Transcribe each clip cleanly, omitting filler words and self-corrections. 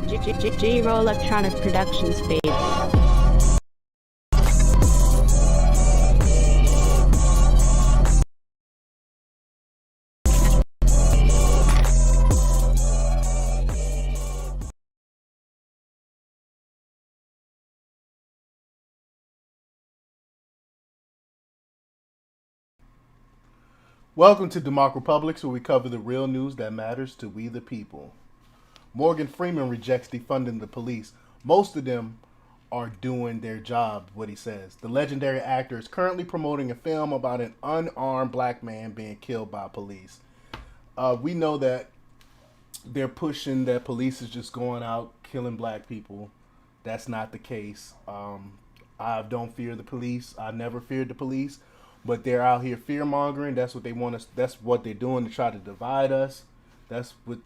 G-Roll Electronic Productions, baby. Welcome to DEMOCREPUBLIX, where we cover the real news that matters to we the people. Morgan Freeman rejects defunding the police. Most of them are doing their job, what he says. The legendary actor is currently promoting a film about an unarmed black man being killed by police. We know that they're pushing that police is just going out killing black people. That's not the case. I don't fear the police. I never feared the police. But they're out here fear mongering. That's what they want us. That's what they're doing to try to divide us. That's what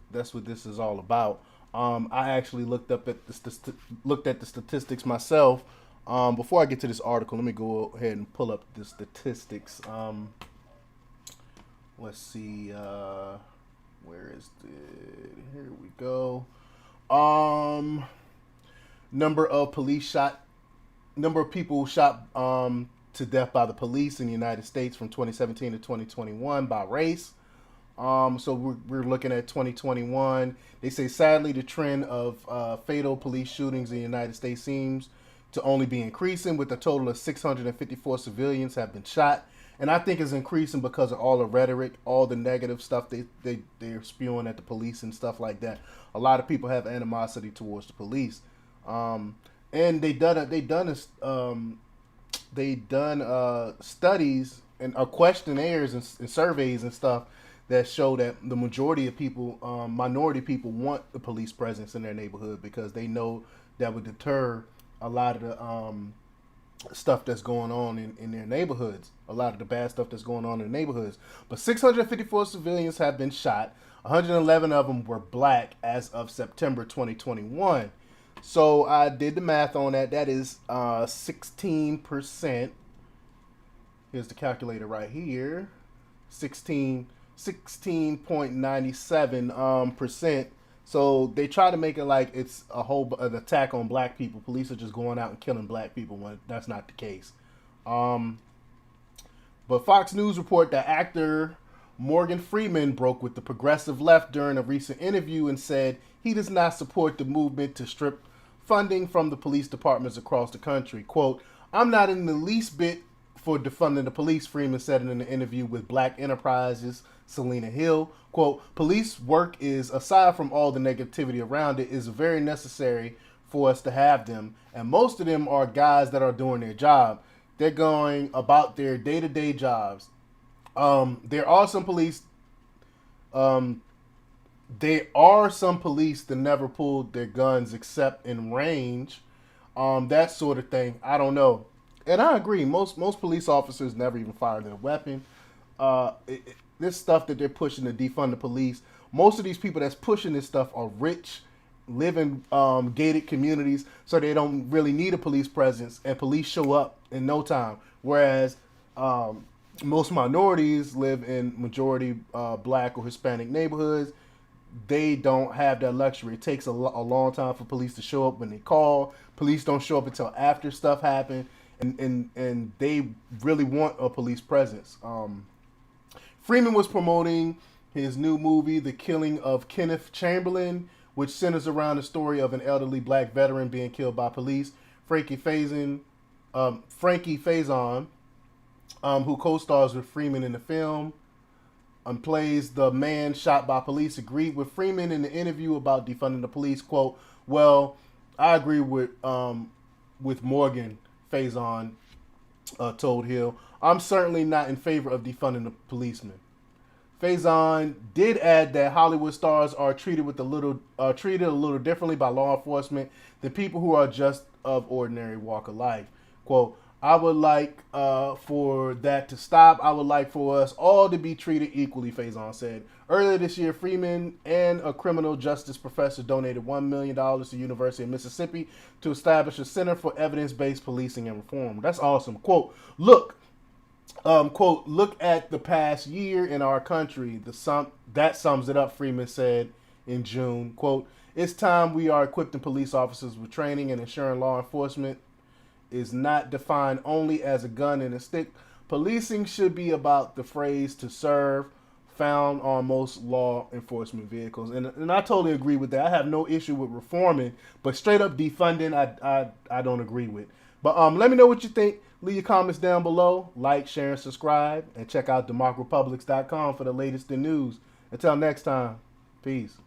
this is all about. I actually looked at the statistics myself. Before I get to this article, let me go ahead and pull up the statistics. Let's see. Where is it? Here we go. Number of people shot to death by the police in the United States from 2017 to 2021 by race. So we're looking at 2021. They say, sadly, the trend of fatal police shootings in the United States seems to only be increasing, with a total of 654 civilians have been shot. And I think it's increasing because of all the rhetoric, all the negative stuff they're spewing at the police and stuff like that. A lot of people have animosity towards the police. And they done studies and questionnaires and surveys and stuff that show that the majority of people, minority people, want the police presence in their neighborhood because they know that would deter a lot of the stuff that's going on in their neighborhoods, a lot of the bad stuff that's going on in their neighborhoods. But 654 civilians have been shot. 111 of them were black as of September 2021. So I did the math on that. That is 16%. Here's the calculator right here. 16.97%. So they try to make it like it's an attack on black people. Police are just going out and killing black people when that's not the case. But Fox News report that actor Morgan Freeman broke with the progressive left during a recent interview and said he does not support the movement to strip funding from the police departments across the country. Quote, "I'm not in the least bit for defunding the police," Freeman said in an interview with Black Enterprise's Selena Hill. Quote, "Police work is, aside from all the negativity around it, is very necessary for us to have them. And most of them are guys that are doing their job. They're going about their day-to-day jobs. There are some police that never pulled their guns except in range. That sort of thing. I don't know." And I agree. Most police officers never even fire their weapon. This stuff that they're pushing to defund the police, most of these people that's pushing this stuff are rich, live in gated communities, so they don't really need a police presence, and police show up in no time. Whereas most minorities live in majority black or Hispanic neighborhoods. They don't have that luxury. It takes a long time for police to show up when they call. Police don't show up until after stuff happens, and they really want a police presence. Freeman was promoting his new movie, The Killing of Kenneth Chamberlain, which centers around the story of an elderly black veteran being killed by police. Frankie Faison, who co-stars with Freeman in the film, plays the man shot by police, agreed with Freeman in the interview about defunding the police. Quote, "Well, I agree with Morgan," Faison told Hill. "I'm certainly not in favor of defunding the policemen." Faison did add that Hollywood stars are treated a little differently by law enforcement than people who are just of ordinary walk of life. Quote, "I would like for that to stop. I would like for us all to be treated equally," Faison said. Earlier this year, Freeman and a criminal justice professor donated $1 million to the University of Mississippi to establish a Center for Evidence-Based Policing and Reform. That's awesome. Quote, "Look at the past year in our country. That sums it up," Freeman said in June. Quote, it's time we are equipping police officers with training and ensuring law enforcement is not defined only as a gun and a stick. Policing should be about the phrase to serve, found on most law enforcement vehicles. And I totally agree with that. I have no issue with reforming, but straight up defunding, I don't agree with. But let me know what you think. Leave your comments down below. Like, share, and subscribe. And check out democrepublix.com for the latest in news. Until next time, peace.